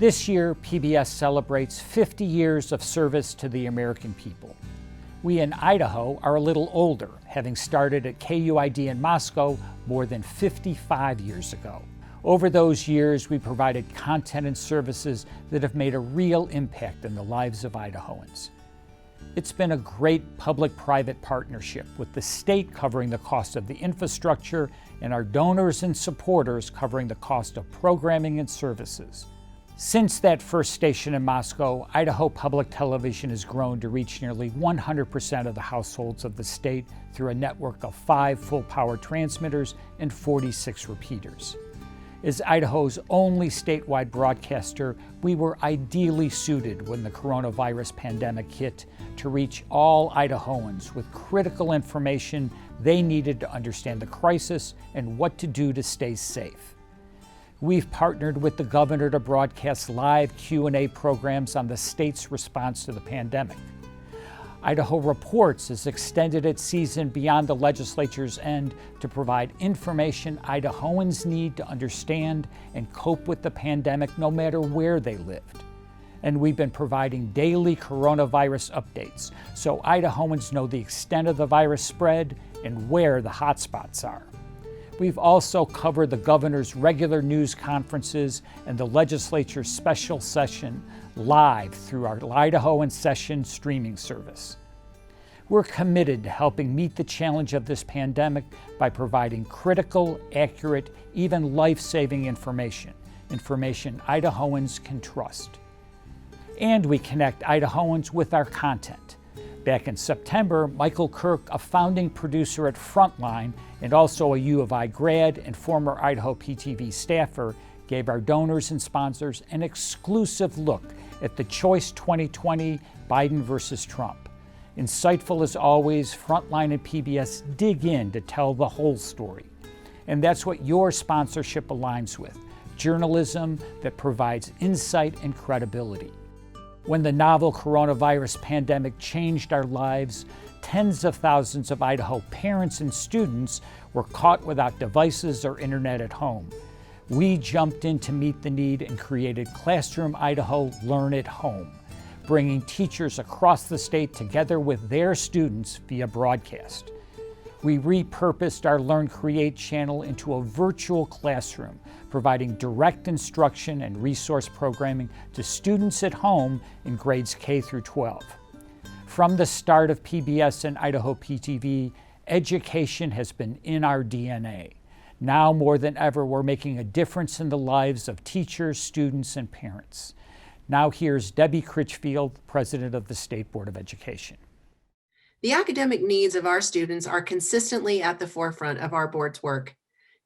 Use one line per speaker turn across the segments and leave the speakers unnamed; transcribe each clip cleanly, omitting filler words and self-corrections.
This year, PBS celebrates 50 years of service to the American people. We in Idaho are a little older, having started at KUID in Moscow more than 55 years ago. Over those years, we provided content and services that have made a real impact in the lives of Idahoans. It's been a great public-private partnership, with the state covering the cost of the infrastructure and our donors and supporters covering the cost of programming and services. Since that first station in Moscow, Idaho Public Television has grown to reach nearly 100% of the households of the state through a network of 5 full-power transmitters and 46 repeaters. As Idaho's only statewide broadcaster, we were ideally suited when the coronavirus pandemic hit to reach all Idahoans with critical information they needed to understand the crisis and what to do to stay safe. We've partnered with the governor to broadcast live Q&A programs on the state's response to the pandemic. Idaho Reports has extended its season beyond the legislature's end to provide information Idahoans need to understand and cope with the pandemic no matter where they lived. And we've been providing daily coronavirus updates so Idahoans know the extent of the virus spread and where the hotspots are. We've also covered the governor's regular news conferences and the legislature's special session live through our Idaho in Session streaming service. We're committed to helping meet the challenge of this pandemic by providing critical, accurate, even life-saving information Idahoans can trust. And we connect Idahoans with our content. Back in September, Michael Kirk, a founding producer at Frontline and also a U of I grad and former Idaho PTV staffer, gave our donors and sponsors an exclusive look at the Choice 2020 Biden versus Trump. Insightful as always, Frontline and PBS dig in to tell the whole story. And that's what your sponsorship aligns with: journalism that provides insight and credibility. When the novel coronavirus pandemic changed our lives, tens of thousands of Idaho parents and students were caught without devices or internet at home. We jumped in to meet the need and created Classroom Idaho Learn at Home, bringing teachers across the state together with their students via broadcast. We repurposed our Learn Create channel into a virtual classroom, providing direct instruction and resource programming to students at home in grades K through 12. From the start of PBS and Idaho PTV, education has been in our DNA. Now more than ever, we're making a difference in the lives of teachers, students, and parents. Now here's Debbie Critchfield, President of the State Board of Education.
The academic needs of our students are consistently at the forefront of our board's work.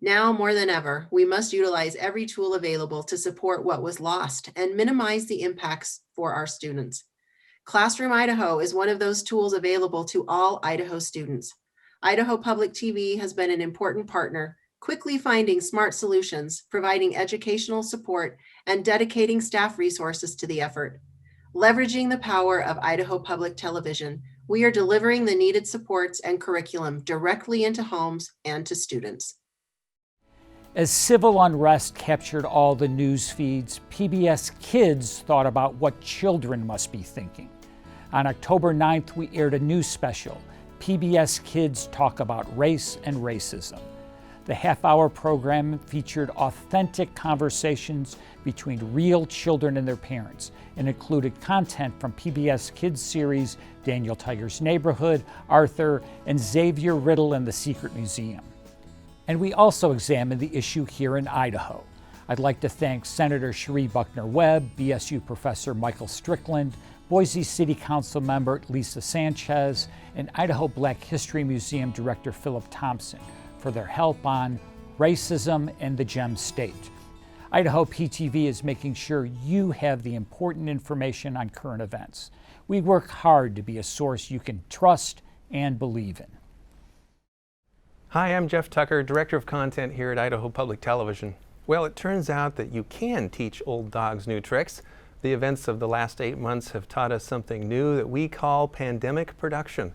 Now more than ever, we must utilize every tool available to support what was lost and minimize the impacts for our students. Classroom Idaho is one of those tools available to all Idaho students. Idaho Public TV has been an important partner, quickly finding smart solutions, providing educational support, and dedicating staff resources to the effort. Leveraging the power of Idaho Public Television, we are delivering the needed supports and curriculum directly into homes and to students.
As civil unrest captured all the news feeds, PBS Kids thought about what children must be thinking. On October 9th, we aired a news special, PBS Kids Talk About Race and Racism. The half-hour program featured authentic conversations between real children and their parents and included content from PBS Kids series Daniel Tiger's Neighborhood, Arthur, and Xavier Riddle and the Secret Museum. And we also examined the issue here in Idaho. I'd like to thank Senator Cherie Buckner Webb, BSU Professor Michael Strickland, Boise City Council member Lisa Sanchez, and Idaho Black History Museum Director Philip Thompson for their help on racism and the Gem State. Idaho PTV is making sure you have the important information on current events. We work hard to be a source you can trust and believe in.
Hi, I'm Jeff Tucker, Director of Content here at Idaho Public Television. Well, it turns out that you can teach old dogs new tricks. The events of the last 8 months have taught us something new that we call pandemic production.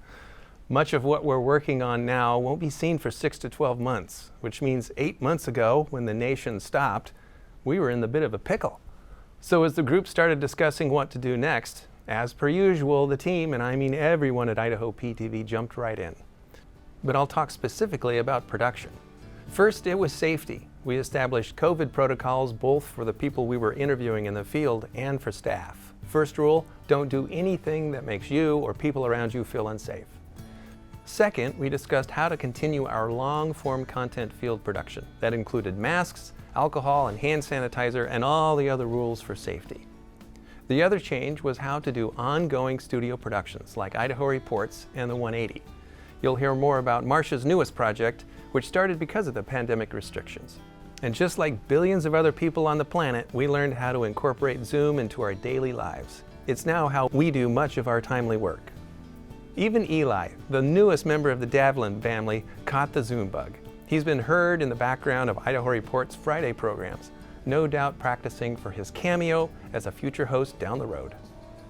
Much of what we're working on now won't be seen for 6 to 12 months, which means 8 months ago, when the nation stopped, we were in the bit of a pickle. So as the group started discussing what to do next, as per usual, the team, and I mean everyone at Idaho PTV, jumped right in. But I'll talk specifically about production. First, it was safety. We established COVID protocols both for the people we were interviewing in the field and for staff. First rule, don't do anything that makes you or people around you feel unsafe. Second, we discussed how to continue our long-form content field production. That included masks, alcohol and hand sanitizer, and all the other rules for safety. The other change was how to do ongoing studio productions like Idaho Reports and the 180. You'll hear more about Marcia's newest project, which started because of the pandemic restrictions. And just like billions of other people on the planet, we learned how to incorporate Zoom into our daily lives. It's now how we do much of our timely work. Even Eli, the newest member of the Davlin family, caught the Zoom bug. He's been heard in the background of Idaho Report's Friday programs, no doubt practicing for his cameo as a future host down the road.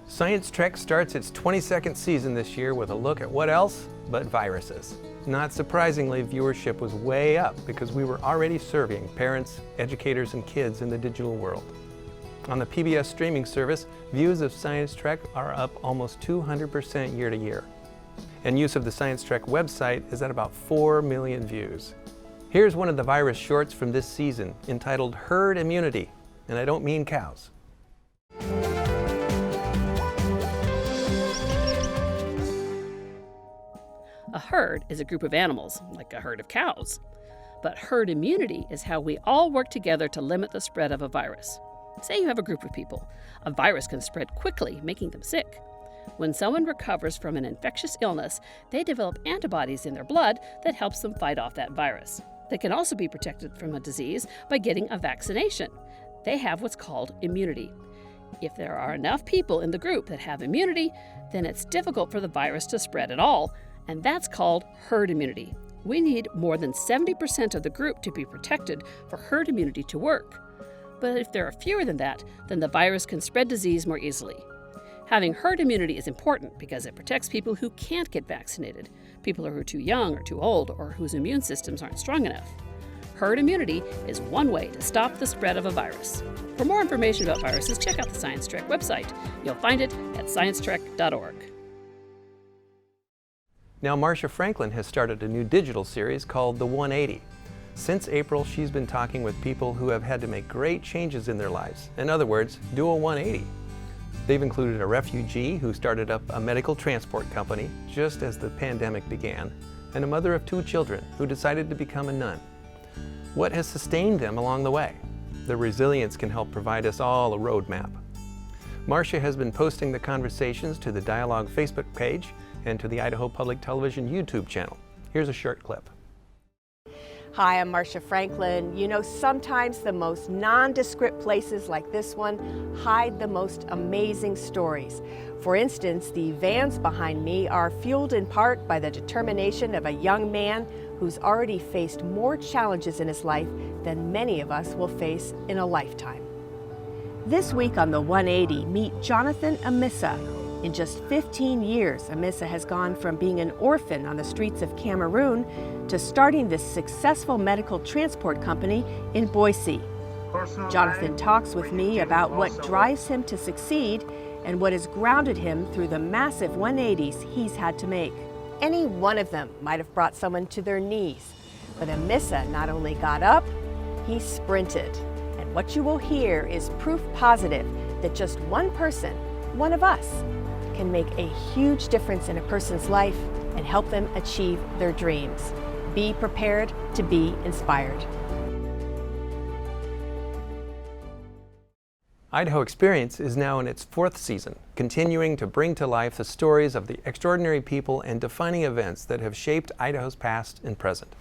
Science Trek starts its 22nd season this year with a look at what else but viruses. Not surprisingly, viewership was way up because we were already serving parents, educators, and kids in the digital world. On the PBS streaming service, views of Science Trek are up almost 200% year to year. And use of the Science Trek website is at about 4 million views. Here's one of the virus shorts from this season entitled Herd Immunity, and I don't mean cows.
A herd is a group of animals, like a herd of cows. But herd immunity is how we all work together to limit the spread of a virus. Say you have a group of people. A virus can spread quickly, making them sick. When someone recovers from an infectious illness, they develop antibodies in their blood that helps them fight off that virus. They can also be protected from a disease by getting a vaccination. They have what's called immunity. If there are enough people in the group that have immunity, then it's difficult for the virus to spread at all, and that's called herd immunity. We need more than 70% of the group to be protected for herd immunity to work. But if there are fewer than that, then the virus can spread disease more easily. Having herd immunity is important because it protects people who can't get vaccinated, people who are too young or too old, or whose immune systems aren't strong enough. Herd immunity is one way to stop the spread of a virus. For more information about viruses, check out the Science Trek website. You'll find it at sciencetrek.org.
Now Marcia Franklin has started a new digital series called The 180. Since April, she's been talking with people who have had to make great changes in their lives. In other words, do a 180. They've included a refugee who started up a medical transport company just as the pandemic began, and a mother of 2 children who decided to become a nun. What has sustained them along the way? Their resilience can help provide us all a roadmap. Marcia has been posting the conversations to the Dialogue Facebook page and to the Idaho Public Television YouTube channel. Here's a short clip.
Hi, I'm Marcia Franklin. You know, sometimes the most nondescript places like this one hide the most amazing stories. For instance, the vans behind me are fueled in part by the determination of a young man who's already faced more challenges in his life than many of us will face in a lifetime. This week on the 180, meet Jonathan Amissa. In just 15 years, Amissa has gone from being an orphan on the streets of Cameroon to starting this successful medical transport company in Boise. Jonathan talks with me about what drives him to succeed and what has grounded him through the massive 180s he's had to make. Any one of them might have brought someone to their knees, but Amissa not only got up, he sprinted. And what you will hear is proof positive that just one person, one of us, can make a huge difference in a person's life and help them achieve their dreams. Be prepared to be inspired.
Idaho Experience is now in its 4th season, continuing to bring to life the stories of the extraordinary people and defining events that have shaped Idaho's past and present.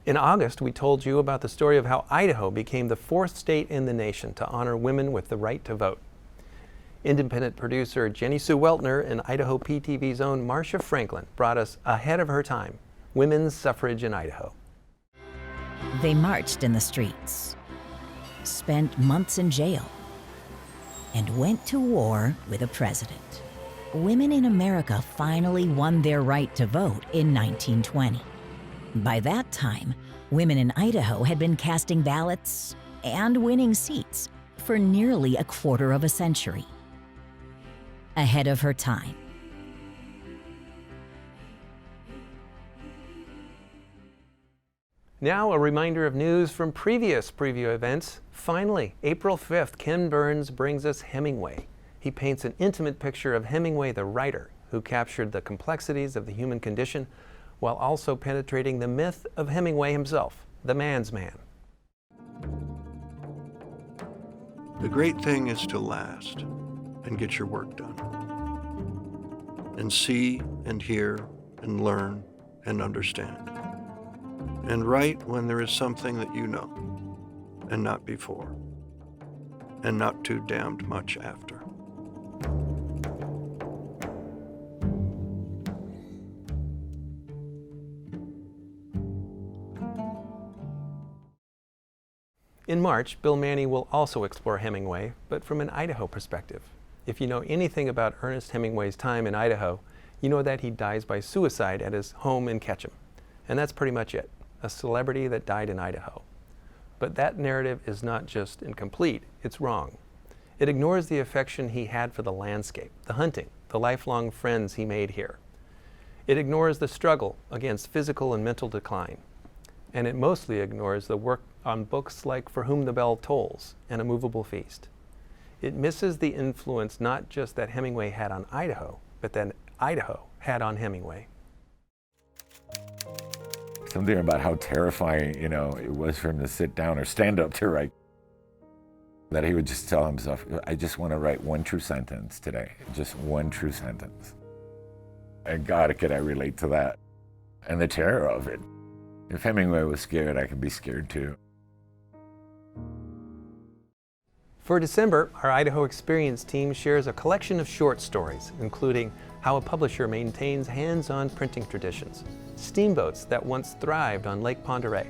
In August, we told you about the story of how Idaho became the 4th state in the nation to honor women with the right to vote. Independent producer Jenny Sue Weltner and Idaho PTV's own Marcia Franklin brought us ahead of her time, women's suffrage in Idaho.
They marched in the streets, spent months in jail, and went to war with a president. Women in America finally won their right to vote in 1920. By that time, women in Idaho had been casting ballots and winning seats for nearly a quarter of a century. Ahead of her time.
Now a reminder of news from previous preview events. Finally, April 5th, Ken Burns brings us Hemingway. He paints an intimate picture of Hemingway the writer, who captured the complexities of the human condition while also penetrating the myth of Hemingway himself, the man's man.
The great thing is to last and get your work done. And see and hear and learn and understand. And write when there is something that you know, and not before, and not too damned much after.
In March, Bill Manny will also explore Hemingway, but from an Idaho perspective. If you know anything about Ernest Hemingway's time in Idaho, you know that he dies by suicide at his home in Ketchum. And that's pretty much it, a celebrity that died in Idaho. But that narrative is not just incomplete, it's wrong. It ignores the affection he had for the landscape, the hunting, the lifelong friends he made here. It ignores the struggle against physical and mental decline. And it mostly ignores the work on books like For Whom the Bell Tolls and A Movable Feast. It misses the influence not just that Hemingway had on Idaho, but that Idaho had on Hemingway.
Something about how terrifying, it was for him to sit down or stand up to write. That he would just tell himself, I just want to write one true sentence today, just one true sentence. And God, could I relate to that? And the terror of it. If Hemingway was scared, I could be scared too.
For December, our Idaho Experience team shares a collection of short stories, including how a publisher maintains hands-on printing traditions, steamboats that once thrived on Lake Pend Oreille,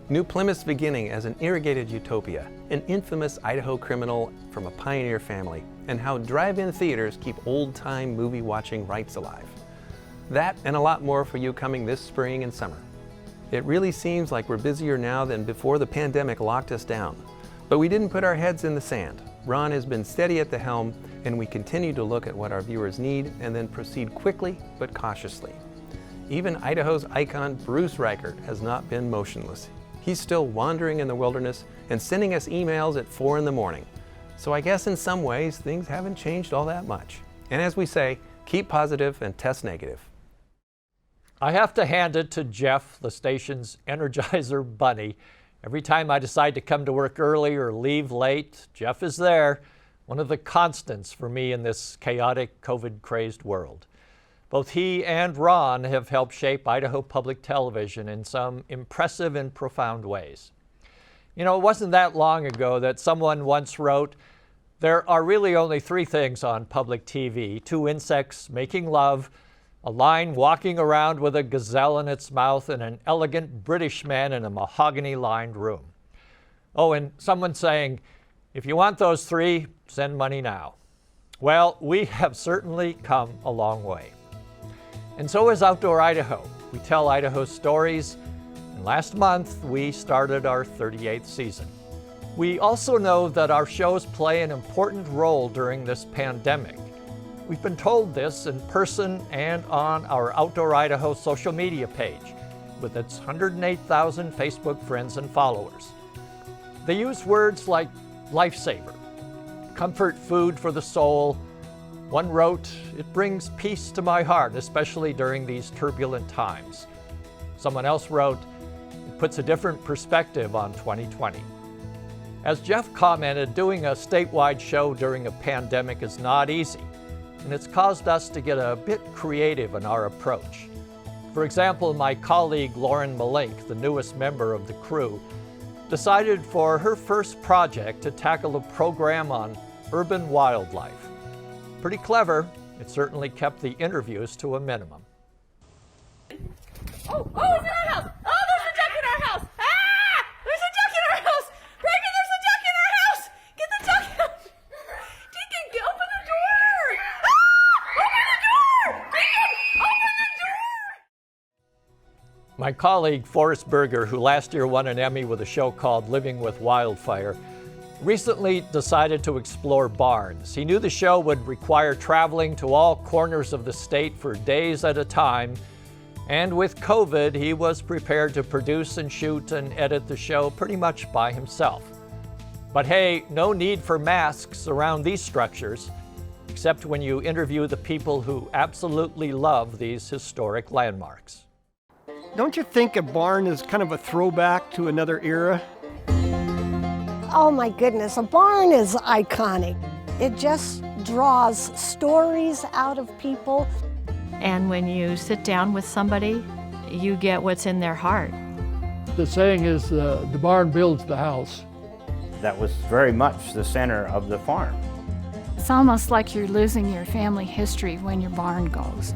New Plymouth's beginning as an irrigated utopia, an infamous Idaho criminal from a pioneer family, and how drive-in theaters keep old-time movie-watching rights alive. That and a lot more for you coming this spring and summer. It really seems like we're busier now than before the pandemic locked us down. But we didn't put our heads in the sand. Ron has been steady at the helm, and we continue to look at what our viewers need and then proceed quickly but cautiously. Even Idaho's icon, Bruce Reichert, has not been motionless. He's still wandering in the wilderness and sending us emails at 4 in the morning. So I guess in some ways, things haven't changed all that much. And as we say, keep positive and test negative.
I have to hand it to Jeff, the station's Energizer bunny. Every time I decide to come to work early or leave late, Jeff is there, one of the constants for me in this chaotic, COVID-crazed world. Both he and Ron have helped shape Idaho Public Television in some impressive and profound ways. It wasn't that long ago that someone once wrote, "There are really only 3 things on public TV, 2 insects making love, a lion walking around with a gazelle in its mouth, and an elegant British man in a mahogany-lined room." Oh, and someone saying, if you want those 3, send money now. Well, we have certainly come a long way. And so is Outdoor Idaho. We tell Idaho stories, and last month we started our 38th season. We also know that our shows play an important role during this pandemic. We've been told this in person and on our Outdoor Idaho social media page, with its 108,000 Facebook friends and followers. They use words like lifesaver, comfort food for the soul. One wrote, "It brings peace to my heart, especially during these turbulent times." Someone else wrote, "It puts a different perspective on 2020. As Jeff commented, doing a statewide show during a pandemic is not easy, and it's caused us to get a bit creative in our approach. For example, my colleague Lauren Malink, the newest member of the crew, decided for her first project to tackle a program on urban wildlife. Pretty clever. It certainly kept the interviews to a minimum.
Oh, it's in our house! Oh, there's a duck in our house! Ah! There's a duck in our house! Reagan, there's a duck in our house! Get the duck out! Deacon, open the door! Ah! Open the door! Deacon, open the door!
My colleague Forrest Berger, who last year won an Emmy with a show called Living with Wildfire, recently decided to explore barns. He knew the show would require traveling to all corners of the state for days at a time, and with COVID, he was prepared to produce and shoot and edit the show pretty much by himself. But hey, no need for masks around these structures, except when you interview the people who absolutely love these historic landmarks.
Don't you think a barn is kind of a throwback to another era?
Oh my goodness, a barn is iconic. It just draws stories out of people.
And when you sit down with somebody, you get what's in their heart.
The saying is, the barn builds the house.
That was very much the center of the farm.
It's almost like you're losing your family history when your barn goes.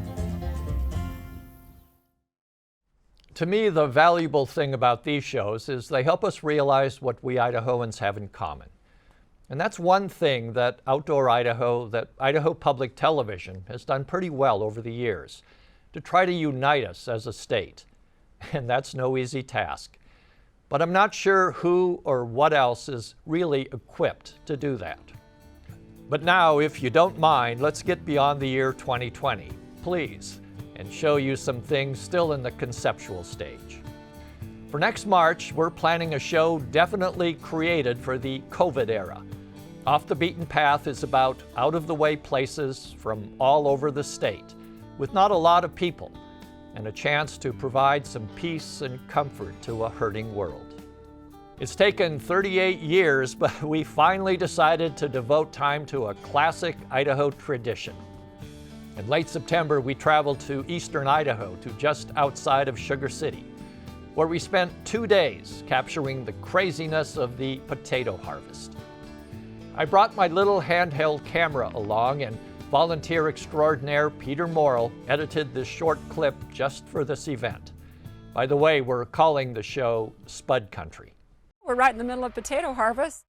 To me, the valuable thing about these shows is they help us realize what we Idahoans have in common. And that's one thing that Outdoor Idaho, that Idaho Public Television has done pretty well over the years, to try to unite us as a state. And that's no easy task. But I'm not sure who or what else is really equipped to do that. But now, if you don't mind, let's get beyond the year 2020, please, and show you some things still in the conceptual stage. For next March, we're planning a show definitely created for the COVID era. Off the Beaten Path is about out-of-the-way places from all over the state, with not a lot of people, and a chance to provide some peace and comfort to a hurting world. It's taken 38 years, but we finally decided to devote time to a classic Idaho tradition. In late September, we traveled to eastern Idaho, to just outside of Sugar City, where we spent 2 days capturing the craziness of the potato harvest. I brought my little handheld camera along, and volunteer extraordinaire Peter Morrill edited this short clip just for this event. By the way, we're calling the show Spud Country.
We're right in the middle of potato harvest.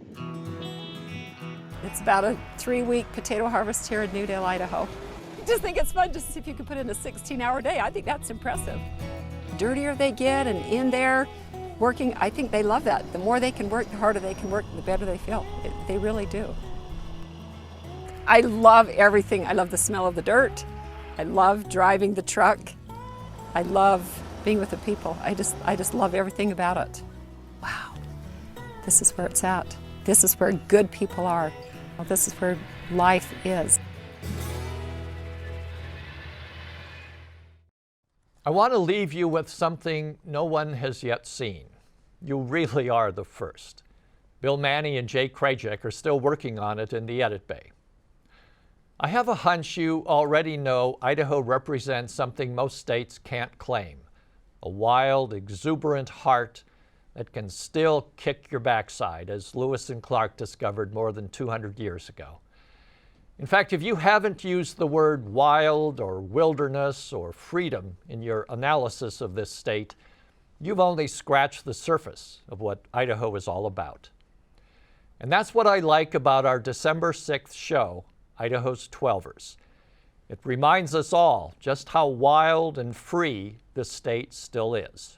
It's about a 3-week potato harvest here in Newdale, Idaho. I just think it's fun just to see if you can put in a 16-hour day. I think that's impressive. The dirtier they get and in there working, I think they love that. The more they can work, the harder they can work, the better they feel. They really do. I love everything. I love the smell of the dirt. I love driving the truck. I love being with the people. I just love everything about it. Wow, this is where it's at. This is where good people are. This is where life is.
I want to leave you with something no one has yet seen. You really are the first. Bill Manny and Jay Krajek are still working on it in the edit bay. I have a hunch you already know Idaho represents something most states can't claim, a wild, exuberant heart that can still kick your backside, as Lewis and Clark discovered more than 200 years ago. In fact, if you haven't used the word wild or wilderness or freedom in your analysis of this state, you've only scratched the surface of what Idaho is all about. And that's what I like about our December 6th show, Idaho's Twelvers. It reminds us all just how wild and free this state still is.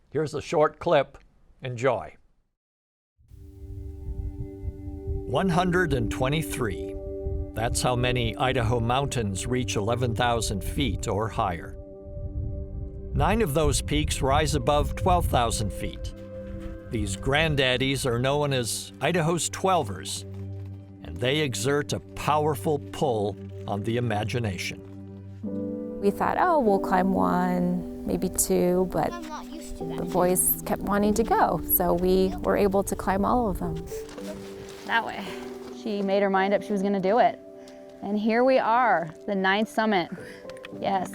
Here's a short clip. Enjoy. 123. That's how many Idaho mountains reach 11,000 feet or higher. 9 of those peaks rise above 12,000 feet. These granddaddies are known as Idaho's Twelvers, and they exert a powerful pull on the imagination.
We thought, oh, we'll climb 1, maybe 2, but the boys kept wanting to go, so we were able to climb all of them.
That way. She made her mind up she was going to do it. And here we are, the 9th summit. Yes.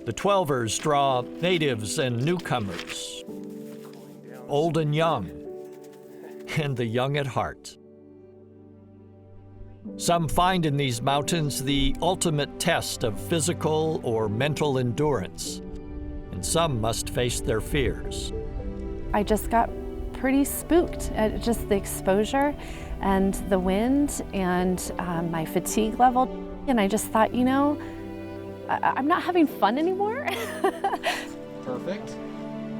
The Twelvers draw natives and newcomers, old and young, and the young at heart. Some find in these mountains the ultimate test of physical or mental endurance, and some must face their fears.
I just got pretty spooked at just the exposure and the wind and my fatigue level. And I just thought, you know, I'm not having fun anymore.
Perfect.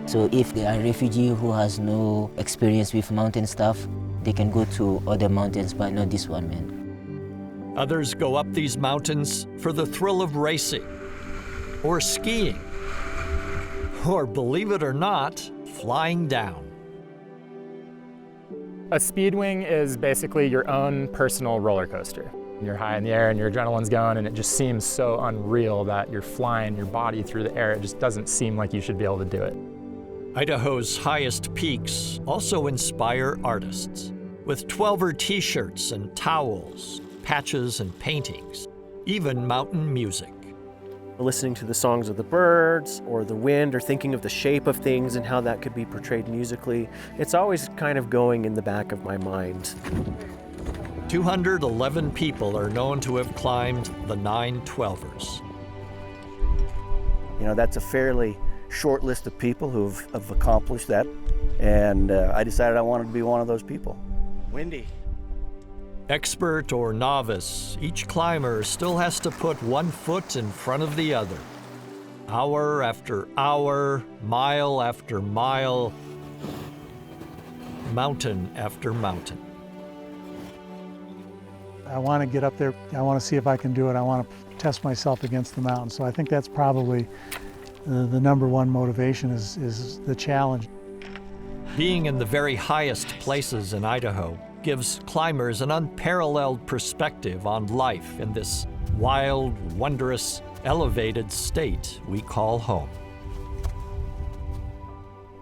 So if they are refugee who has no experience with mountain stuff, they can go to other mountains, but not this one, man.
Others go up these mountains for the thrill of racing, or skiing, or believe it or not, flying down.
A speedwing is basically your own personal roller coaster. You're high in the air and your adrenaline's going, and it just seems so unreal that you're flying your body through the air. It just doesn't seem like you should be able to do it.
Idaho's highest peaks also inspire artists, with 12er t-shirts and towels, patches and paintings, even mountain music.
Listening to the songs of the birds or the wind, or thinking of the shape of things and how that could be portrayed musically, it's always kind of going in the back of my mind.
211 people are known to have climbed the 9 12ers.
You know, that's a fairly short list of people who've accomplished that, and I decided I wanted to be one of those people.
Windy.
Expert or novice, each climber still has to put one foot in front of the other. Hour after hour, mile after mile, mountain after mountain.
I want to get up there. I want to see if I can do it. I want to test myself against the mountain. So I think that's probably the number one motivation is the challenge.
Being in the very highest places in Idaho gives climbers an unparalleled perspective on life in this wild, wondrous, elevated state we call home.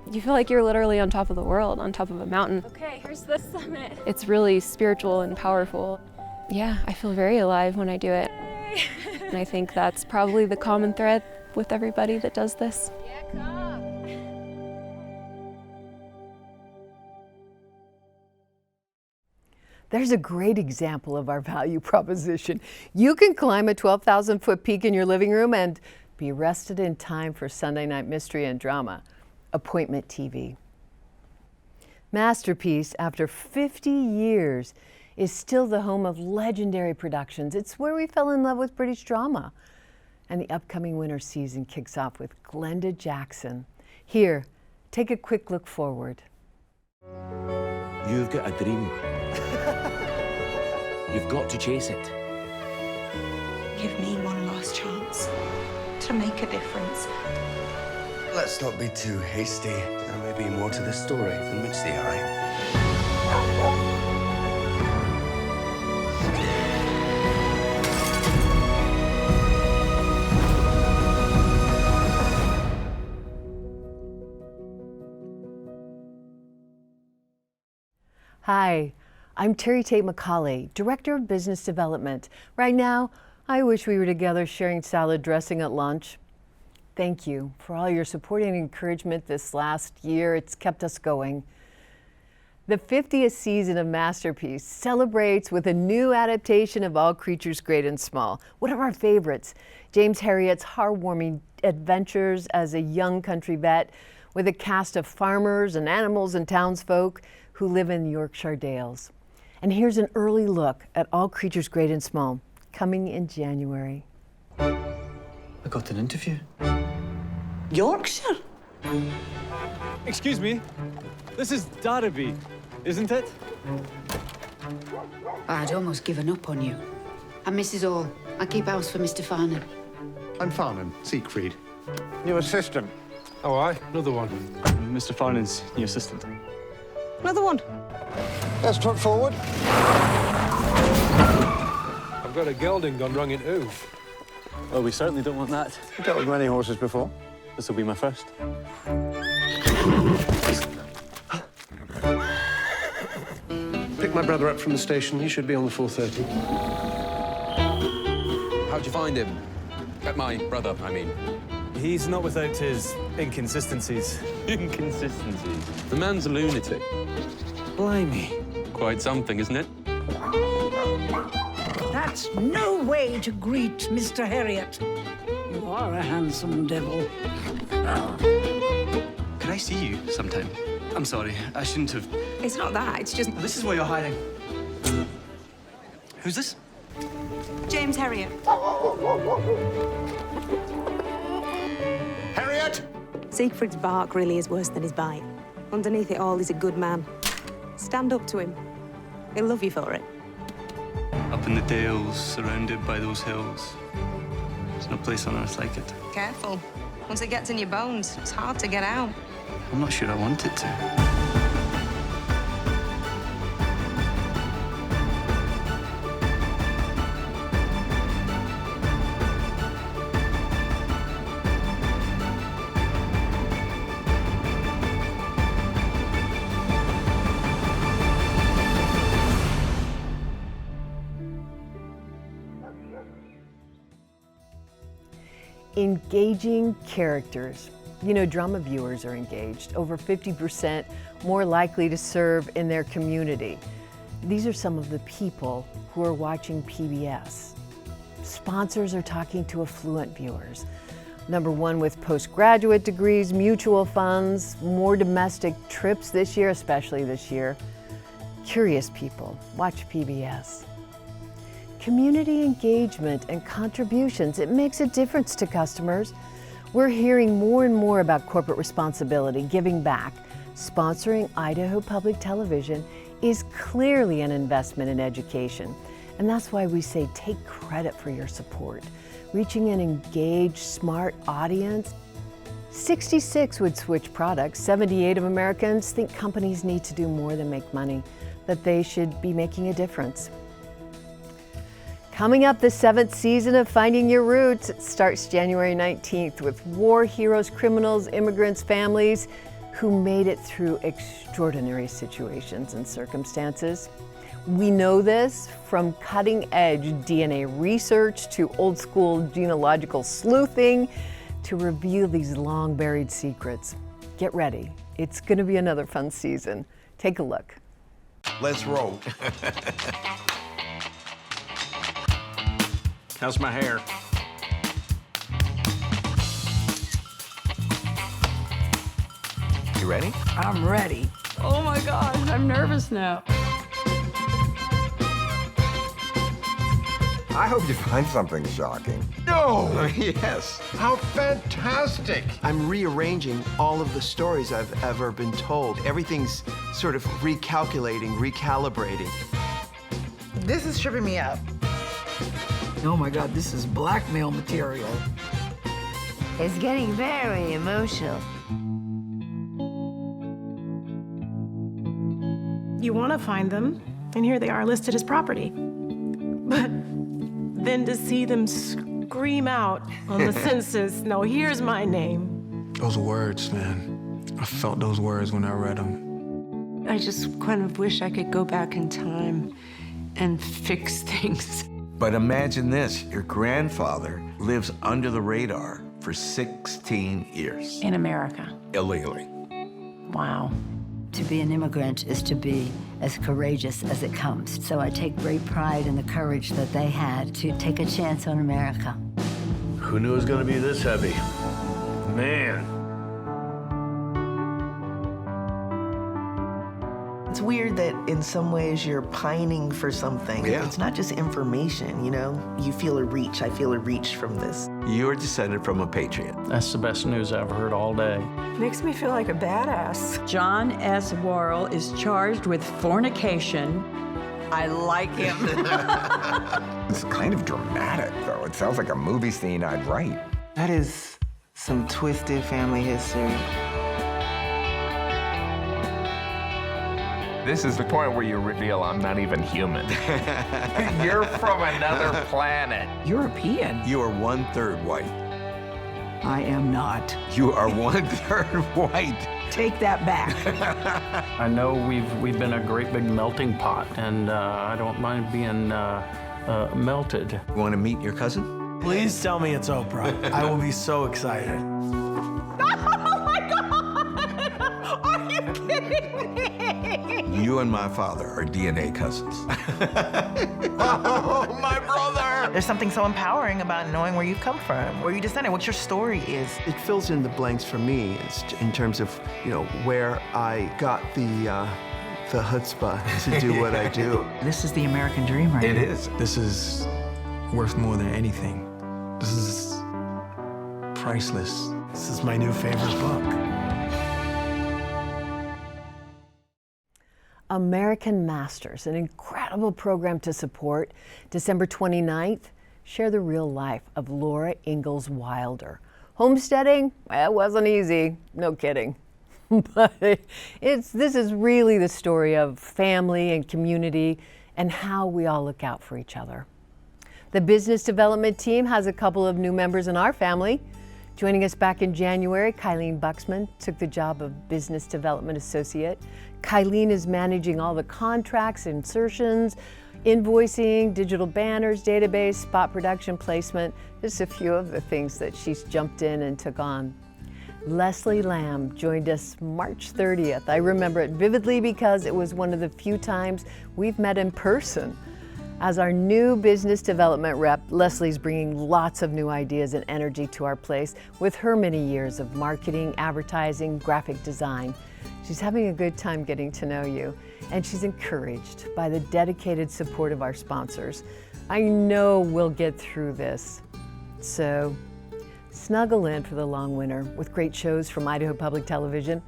You feel like you're literally on top of the world, on top of a mountain.
Okay, here's the summit.
It's really spiritual and powerful. Yeah, I feel very alive when I do it. And I think that's probably the common thread with everybody that does this.
There's a great example of our value proposition. You can climb a 12,000-foot peak in your living room and be rested in time for Sunday night mystery and drama. Appointment TV. Masterpiece, after 50 years, is still the home of legendary productions. It's where we fell in love with British drama. And the upcoming winter season kicks off with Glenda Jackson. Here, take a quick look forward.
You've got a dream. You've got to chase it.
Give me one last chance to make a difference.
Let's not be too hasty. There may be more to this story than meets the eye.
Hi, I'm Terry Tate McCauley, Director of Business Development. Right now, I wish we were together sharing salad dressing at lunch. Thank you for all your support and encouragement this last year. It's kept us going. The 50th season of Masterpiece celebrates with a new adaptation of All Creatures Great and Small, one of our favorites. James Herriot's heartwarming adventures as a young country vet with a cast of farmers and animals and townsfolk who live in the Yorkshire Dales. And here's an early look at All Creatures Great and Small, coming in January.
I got an interview.
Yorkshire?
Excuse me, this is Derby, isn't it?
I'd almost given up on you. I'm Mrs. Hall. I keep house for Mr. Farnham.
I'm Farnham, Siegfried.
New assistant.
Oh, aye, another one. Mr. Farnham's new assistant.
Another one.
Let's trot forward.
I've got a gelding gone wrong in hoof. Oh, we certainly don't want that.
You've dealt with many horses before.
This will be my first.
Pick my brother up from the station. He should be on the 4:30.
How'd you find him? My brother, I mean.
He's not without his inconsistencies.
Inconsistencies? The man's a lunatic.
Blimey.
Quite something, isn't it?
That's no way to greet Mr. Herriot. You are a handsome devil.
Can I see you sometime? I'm sorry, I shouldn't have.
It's not that, it's just...
This is where you're hiding. Who's this?
James Herriot.
Herriot!
Siegfried's bark really is worse than his bite. Underneath it all, he's a good man. Stand up to him. He'll love you for it.
Up in the dales, surrounded by those hills. There's no place on earth like it.
Careful. Once it gets in your bones, it's hard to get out.
I'm not sure I want it to.
Engaging characters. You know, drama viewers are engaged, over 50% more likely to serve in their community. These are some of the people who are watching PBS. Sponsors are talking to affluent viewers. #1 with postgraduate degrees, mutual funds, more domestic trips this year, especially this year. Curious people watch PBS. Community engagement and contributions, it makes a difference to customers. We're hearing more and more about corporate responsibility, giving back. Sponsoring Idaho Public Television is clearly an investment in education. And that's why we say take credit for your support. Reaching an engaged, smart audience. 66 would switch products. 78 of Americans think companies need to do more than make money, that they should be making a difference. Coming up, the 7th season of Finding Your Roots. It starts January 19th with war heroes, criminals, immigrants, families who made it through extraordinary situations and circumstances. We know this from cutting-edge DNA research to old-school genealogical sleuthing to reveal these long-buried secrets. Get ready. It's going to be another fun season. Take a look.
Let's roll.
How's my hair?
You ready?
I'm ready.
Oh my gosh, I'm nervous now.
I hope you find something shocking. No! Yes. How fantastic!
I'm rearranging all of the stories I've ever been told. Everything's sort of recalculating, recalibrating.
This is tripping me up. Oh my God, this is blackmail material.
It's getting very emotional.
You want to find them, and here they are listed as property. But then to see them scream out on the census, no, here's my name.
Those words, man. I felt those words when I read them.
I just kind of wish I could go back in time and fix things.
But imagine this, your grandfather lives under the radar for 16 years.
In America.
Illegally.
Wow.
To be an immigrant is to be as courageous as it comes. So I take great pride in the courage that they had to take a chance on America.
Who knew it was gonna be this heavy? Man.
It's weird that in some ways you're pining for something.
Yeah.
It's not just information, you know? You feel a reach. I feel a reach from this.
You're descended from a patriot.
That's the best news I've heard all day.
Makes me feel like a badass.
John S. Worrell is charged with fornication. I like him.
It's kind of dramatic, though. It sounds like a movie scene I'd write.
That is some twisted family history.
This is the point where you reveal I'm not even human. You're from another planet.
European.
You are 1/3 white.
I am not.
You are 1/3 white.
Take that back.
I know we've been a great big melting pot, and I don't mind being melted.
You want to meet your cousin?
Please tell me it's Oprah. I will be so excited.
You and my father are DNA cousins.
Oh, my brother! There's something so empowering about knowing where you've come from, where you descended, what your story is. It fills in the blanks for me in terms of, you know, where I got the chutzpah to do what I do.
This is the American dream, right?
It is.
This is worth more than anything. This is priceless.
This is my new favorite book.
American Masters, an incredible program to support. December 29th, share the real life of Laura Ingalls Wilder. Homesteading, well, it wasn't easy, no kidding. But this is really the story of family and community and how we all look out for each other. The business development team has a couple of new members in our family. Joining us back in January, Kylene Buxman took the job of Business Development Associate. Kylene is managing all the contracts, insertions, invoicing, digital banners, database, spot production, placement, just a few of the things that she's jumped in and took on. Leslie Lamb joined us March 30th. I remember it vividly because it was one of the few times we've met in person. As our new business development rep, Leslie's bringing lots of new ideas and energy to our place with her many years of marketing, advertising, graphic design. She's having a good time getting to know you, and she's encouraged by the dedicated support of our sponsors. I know we'll get through this. So snuggle in for the long winter with great shows from Idaho Public Television.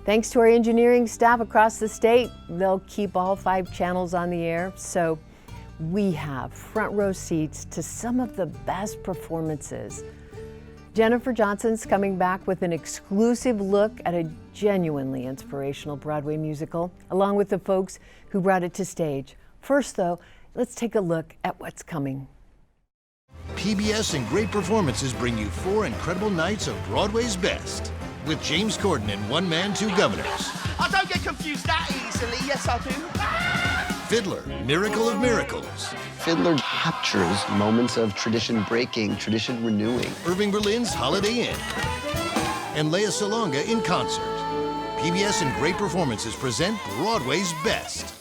Thanks to our engineering staff across the state, they'll keep all 5 channels on the air. So we have front row seats to some of the best performances. Jennifer Johnson's coming back with an exclusive look at a genuinely inspirational Broadway musical, along with the folks who brought it to stage. First, though, let's take a look at what's coming.
PBS and Great Performances bring you 4 incredible nights of Broadway's best, with James Corden in One Man, Two Governors.
I don't get confused that easily, yes I do.
Fiddler, Miracle of Miracles.
Fiddler captures moments of tradition breaking, tradition renewing.
Irving Berlin's Holiday Inn. And Lea Salonga in concert. PBS and Great Performances present Broadway's best.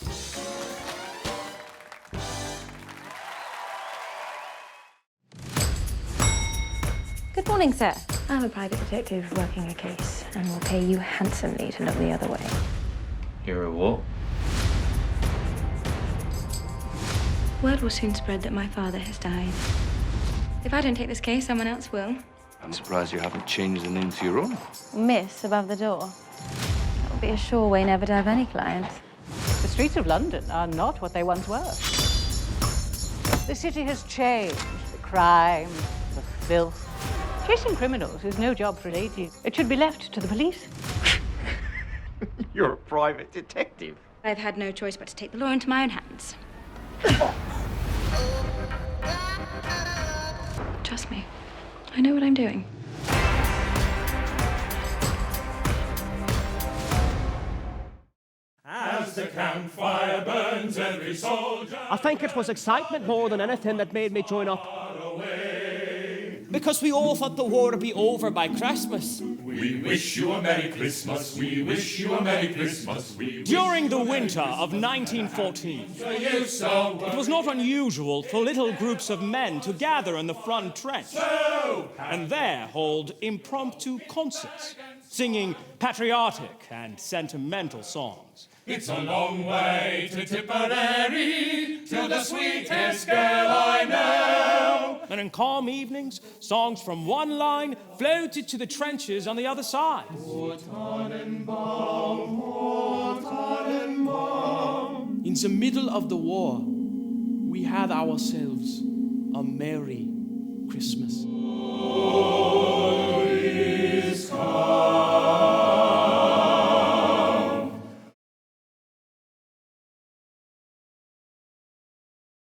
Good morning, sir. I'm a private detective working a case and will pay you handsomely to look the other way.
You're a what?
Word will soon spread that my father has died. If I don't take this case, someone else will.
I'm surprised you haven't changed the name to your own.
Miss above the door. That would be a sure way never to have any clients.
The streets of London are not what they once were. The city has changed. The crime, the filth. Chasing criminals is no job for a lady. It should be left to the police.
You're a private detective.
I've had no choice but to take the law into my own hands. Trust me, I know what I'm doing.
As the campfire burns, every soldier...
I think it was excitement more than anything that made me join up. Because we all thought the war would be over by Christmas.
We wish you a Merry Christmas, we wish you a Merry Christmas.
During the winter of 1914, it was not unusual for little groups of men to gather in the front trench and there hold impromptu concerts, singing patriotic and sentimental songs.
It's a long way to Tipperary, to the sweetest girl I know.
And in calm evenings, songs from one line floated to the trenches on the other side. In the middle of the war, we had ourselves a Merry Christmas.